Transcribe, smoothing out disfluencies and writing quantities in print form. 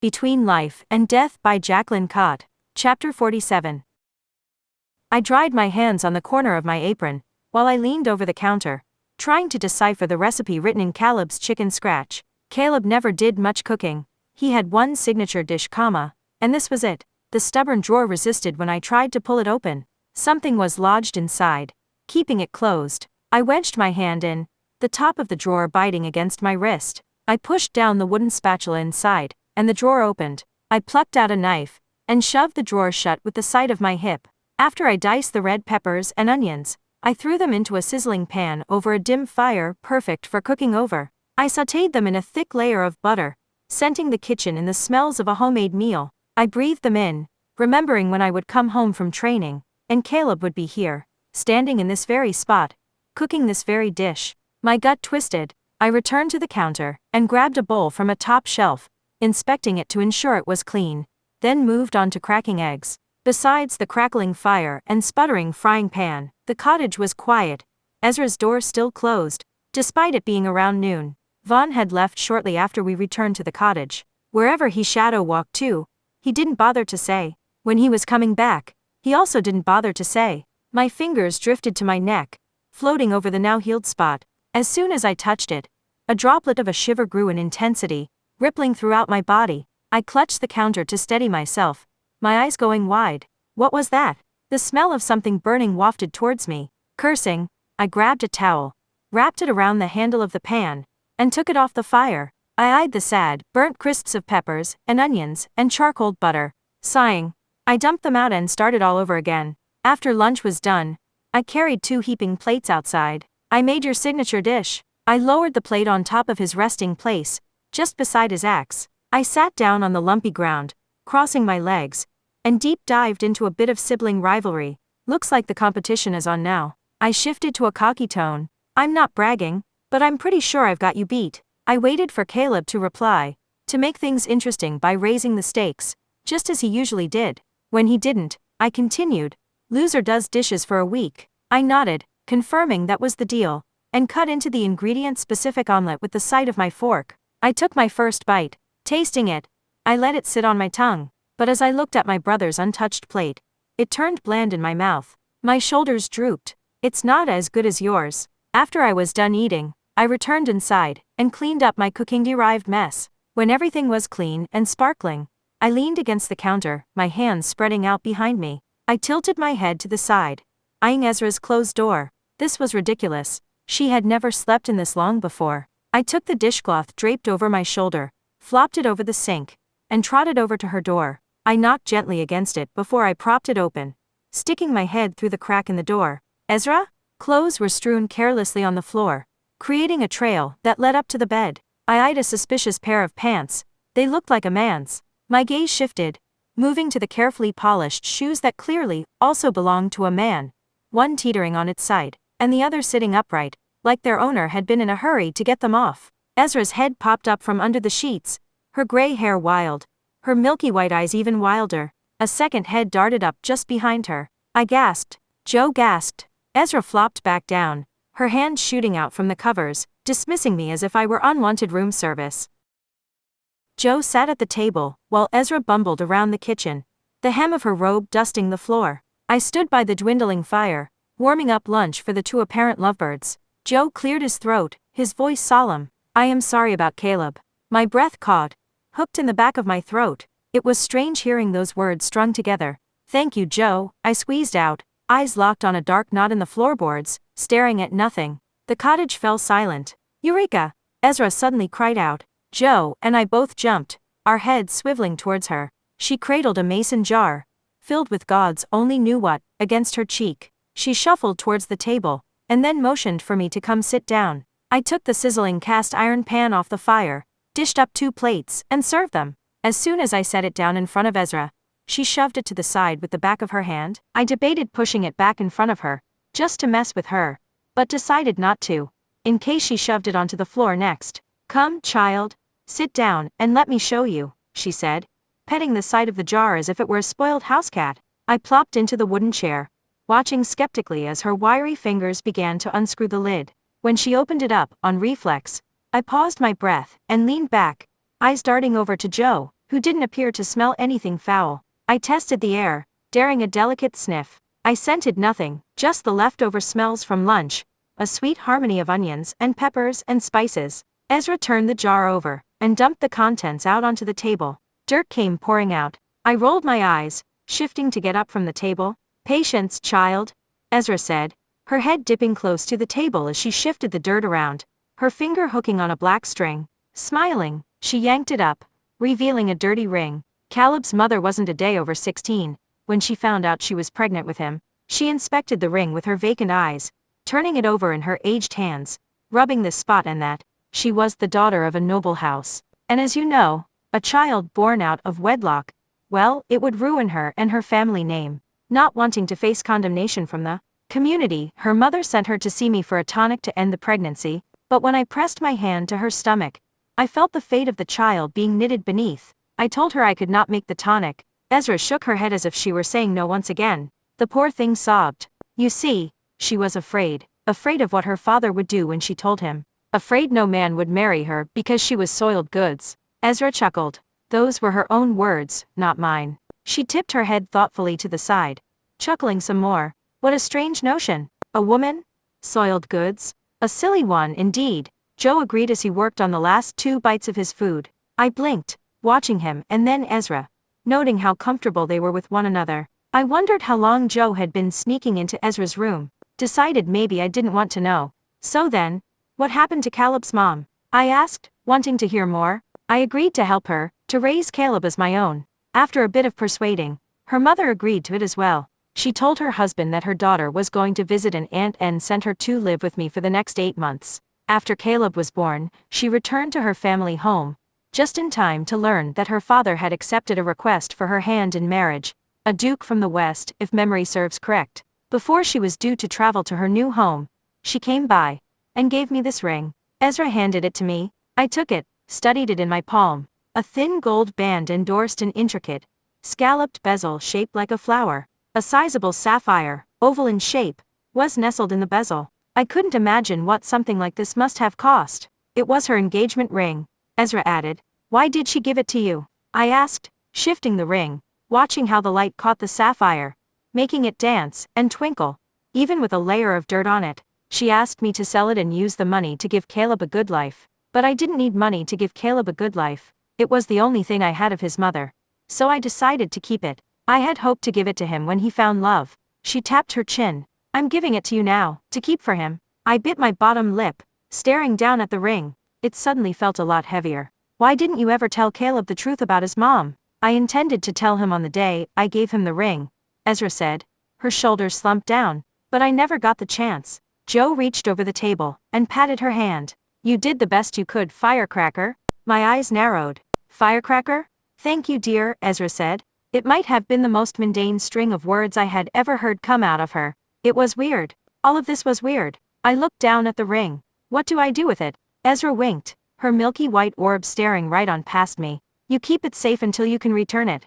Between Life and Death by Jaclyn. Chapter 47. I dried my hands on the corner of my apron, while I leaned over the counter, trying to decipher the recipe written in Caleb's chicken scratch. Caleb never did much cooking. He had one signature dish, and this was it. The stubborn drawer resisted when I tried to pull it open. Something was lodged inside, keeping it closed. I wedged my hand in, the top of the drawer biting against my wrist. I pushed down the wooden spatula inside, and the drawer opened. I plucked out a knife, and shoved the drawer shut with the side of my hip. After I diced the red peppers and onions, I threw them into a sizzling pan over a dim fire, perfect for cooking over. I sautéed them in a thick layer of butter, scenting the kitchen in the smells of a homemade meal. I breathed them in, remembering when I would come home from training, and Caleb would be here, standing in this very spot, cooking this very dish. My gut twisted. I returned to the counter, and grabbed a bowl from a top shelf, inspecting it to ensure it was clean, then moved on to cracking eggs. Besides the crackling fire and sputtering frying pan, the cottage was quiet. Ezra's door still closed, despite it being around noon. Vaughn had left shortly after we returned to the cottage. Wherever he shadow walked to, he didn't bother to say. When he was coming back, he also didn't bother to say. My fingers drifted to my neck, floating over the now healed spot. As soon as I touched it, a droplet of a shiver grew in intensity, rippling throughout my body. I clutched the counter to steady myself, my eyes going wide. What was that? The smell of something burning wafted towards me. Cursing, I grabbed a towel, wrapped it around the handle of the pan, and took it off the fire. I eyed the sad, burnt crisps of peppers and onions and charcoal butter. Sighing, I dumped them out and started all over again. After lunch was done, I carried 2 heaping plates outside. I made your signature dish. I lowered the plate on top of his resting place, just beside his axe. I sat down on the lumpy ground, crossing my legs, and deep dived into a bit of sibling rivalry. Looks like the competition is on now. I shifted to a cocky tone. I'm not bragging, but I'm pretty sure I've got you beat. I waited for Caleb to reply, to make things interesting by raising the stakes, just as he usually did. When he didn't, I continued. Loser does dishes for a week. I nodded, confirming that was the deal, and cut into the ingredient-specific omelet with the side of my fork. I took my first bite. Tasting it, I let it sit on my tongue, but as I looked at my brother's untouched plate, it turned bland in my mouth. My shoulders drooped. It's not as good as yours. After I was done eating, I returned inside, and cleaned up my cooking-derived mess. When everything was clean and sparkling, I leaned against the counter, my hands spreading out behind me. I tilted my head to the side, eyeing Ezra's closed door. This was ridiculous. She had never slept in this long before. I took the dishcloth draped over my shoulder, flopped it over the sink, and trotted over to her door. I knocked gently against it before I propped it open, sticking my head through the crack in the door. Ezra? Clothes were strewn carelessly on the floor, creating a trail that led up to the bed. I eyed a suspicious pair of pants. They looked like a man's. My gaze shifted, moving to the carefully polished shoes that clearly also belonged to a man, one teetering on its side, and the other sitting upright, like their owner had been in a hurry to get them off. Ezra's head popped up from under the sheets, her gray hair wild, her milky white eyes even wilder. A second head darted up just behind her. I gasped. Joe gasped. Ezra flopped back down, her hand shooting out from the covers, dismissing me as if I were unwanted room service. Joe sat at the table, while Ezra bumbled around the kitchen, the hem of her robe dusting the floor. I stood by the dwindling fire, warming up lunch for the 2 apparent lovebirds. Joe cleared his throat, his voice solemn. I am sorry about Caleb. My breath caught, hooked in the back of my throat. It was strange hearing those words strung together. Thank you, Joe, I squeezed out, eyes locked on a dark knot in the floorboards, staring at nothing. The cottage fell silent. Eureka! Ezra suddenly cried out. Joe and I both jumped, our heads swiveling towards her. She cradled a mason jar, filled with gods only knew what, against her cheek. She shuffled towards the table, and then motioned for me to come sit down. I took the sizzling cast iron pan off the fire, dished up 2 plates, and served them. As soon as I set it down in front of Ezra, she shoved it to the side with the back of her hand. I debated pushing it back in front of her, just to mess with her, but decided not to, in case she shoved it onto the floor next. Come, child, sit down, and let me show you, she said, petting the side of the jar as if it were a spoiled house cat. I plopped into the wooden chair, watching skeptically as her wiry fingers began to unscrew the lid. When she opened it up, on reflex, I paused my breath and leaned back, eyes darting over to Joe, who didn't appear to smell anything foul. I tested the air, daring a delicate sniff. I scented nothing, just the leftover smells from lunch, a sweet harmony of onions and peppers and spices. Ezra turned the jar over and dumped the contents out onto the table. Dirt came pouring out. I rolled my eyes, shifting to get up from the table. Patience, child, Ezra said, her head dipping close to the table as she shifted the dirt around, her finger hooking on a black string. Smiling, she yanked it up, revealing a dirty ring. Caleb's mother wasn't a day over 16 when she found out she was pregnant with him. She inspected the ring with her vacant eyes, turning it over in her aged hands, rubbing this spot and that. She was the daughter of a noble house, and as you know, a child born out of wedlock, well, it would ruin her and her family name. Not wanting to face condemnation from the community, her mother sent her to see me for a tonic to end the pregnancy, but when I pressed my hand to her stomach, I felt the fate of the child being knitted beneath. I told her I could not make the tonic. Ezra shook her head as if she were saying no once again. The poor thing sobbed. You see, she was afraid of what her father would do when she told him. Afraid no man would marry her because she was soiled goods. Ezra chuckled. Those were her own words, not mine. She tipped her head thoughtfully to the side, chuckling some more. What a strange notion. A woman? Soiled goods? A silly one indeed, Joe agreed as he worked on the last 2 bites of his food. I blinked, watching him and then Ezra, noting how comfortable they were with one another. I wondered how long Joe had been sneaking into Ezra's room. Decided maybe I didn't want to know. So then, what happened to Caleb's mom? I asked, wanting to hear more. I agreed to help her, to raise Caleb as my own. After a bit of persuading, her mother agreed to it as well. She told her husband that her daughter was going to visit an aunt and sent her to live with me for the next 8 months. After Caleb was born, she returned to her family home, just in time to learn that her father had accepted a request for her hand in marriage, a duke from the west, if memory serves correct. Before she was due to travel to her new home, she came by and gave me this ring. Ezra handed it to me. I took it, studied it in my palm. A thin gold band endorsed an intricate, scalloped bezel shaped like a flower. A sizable sapphire, oval in shape, was nestled in the bezel. I couldn't imagine what something like this must have cost. It was her engagement ring, Ezra added. Why did she give it to you? I asked, shifting the ring, watching how the light caught the sapphire, making it dance and twinkle, even with a layer of dirt on it. She asked me to sell it and use the money to give Caleb a good life. But I didn't need money to give Caleb a good life. It was the only thing I had of his mother. So I decided to keep it. I had hoped to give it to him when he found love. She tapped her chin. I'm giving it to you now, to keep for him. I bit my bottom lip, staring down at the ring. It suddenly felt a lot heavier. Why didn't you ever tell Caleb the truth about his mom? I intended to tell him on the day I gave him the ring, Ezra said. Her shoulders slumped down. But I never got the chance. Joe reached over the table and patted her hand. You did the best you could, firecracker. My eyes narrowed. Firecracker? Thank you, dear, Ezra said. It might have been the most mundane string of words I had ever heard come out of her. It was weird. All of this was weird. I looked down at the ring. What do I do with it? Ezra winked, her milky white orb staring right on past me. You keep it safe until you can return it.